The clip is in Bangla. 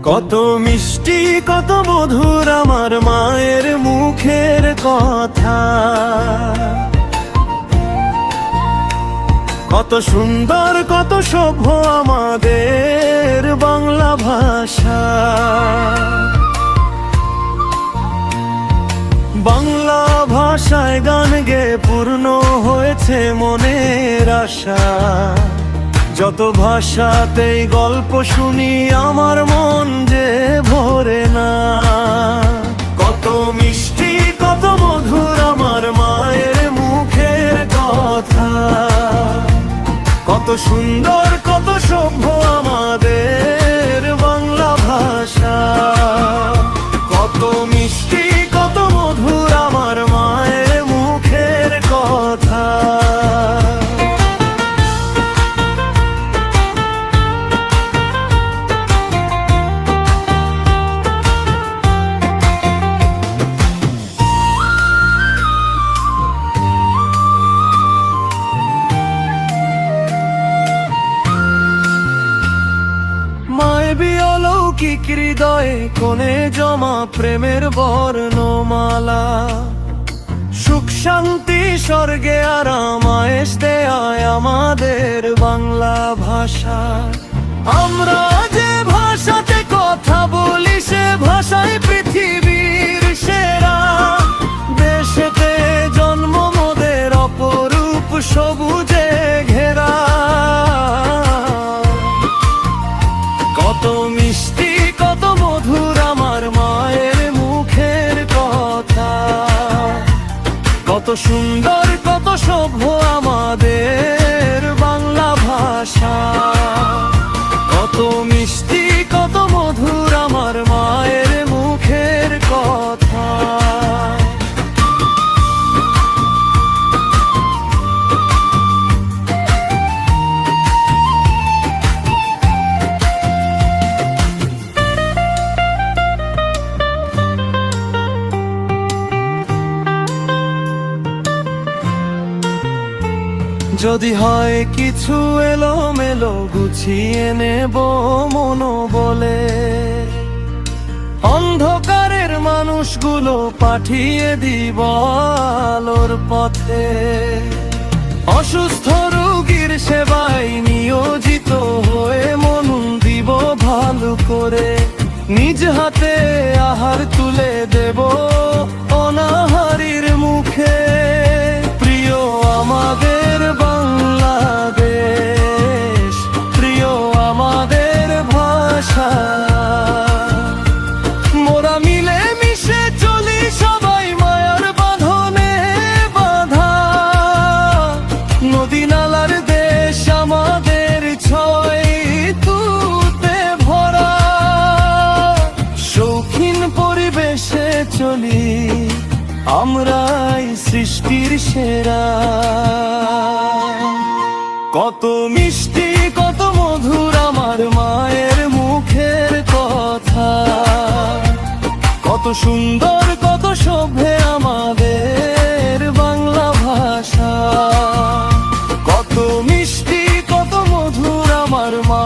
কত মিষ্টি কত মধুর আমার মায়ের মুখের কথা, কত সুন্দর কত সভ্য আমাদের বাংলা ভাষা। বাংলা ভাষায় গান গেয়ে পূর্ণ হয়েছে মনের আশা। যত ভাষাতেই গল্প শুনি আমার মন যে ভরে না। কত মিষ্টি কত মধুর আমার মায়ের মুখের কথা, কত সুন্দর কত সভ্য আমাদের বাংলা ভাষা। কত মিষ্টি কত মধুর আমার মায়ের মুখের কথা। অলৌকিক হৃদয়ে কোণে জমা প্রেমের বর্ণমালা, সুখ শান্তি স্বর্গে আরাম আয়েশ দেয় আমাদের বাংলা ভাষা। আমরা যে ভাষাতে কথা বলি সে ভাষায় পৃথিবীর সেরা। দেশেতে জন্ম মোদের অপরূপ সবুজে ঘেরা। কত মিষ্টি কত মধুর আমার মায়ের মুখের কথা, কত সুন্দর কত সভ্য আমাদের বাংলা ভাষা। কত মিষ্টি কত মধুর আমার মায়ের মুখের কথা। যদি হয় কিছু এলোমেলো গুছিয়ে নেব মন বলে, অন্ধকারের মানুষগুলো পাঠিয়ে দিব আলোর পথে। অসুস্থ রোগীর সেবায় নিয়োজিত হয়ে মন দিব ভালো করে। নিজ হাতে আহার তুলে দেব অনাহারীর মুখে। প্রিয় আমাদের বাংলাদেশ, প্রিয় আমাদের ভাষা। মোরা মিলে মিশে চলি সবাই মায়ার বাঁধনে বাঁধা। নদী নালার দেশ আমাদের ছয় তুতে ভরা। শৌখিন পরিবেশে চলি আমরাই সৃষ্টির সেরা। কত মিষ্টি কত মধুর আমার মায়ের মুখের কথা, কত সুন্দর কত সভ্য আমাদের বাংলা ভাষা। কত মিষ্টি কত মধুর আমার মা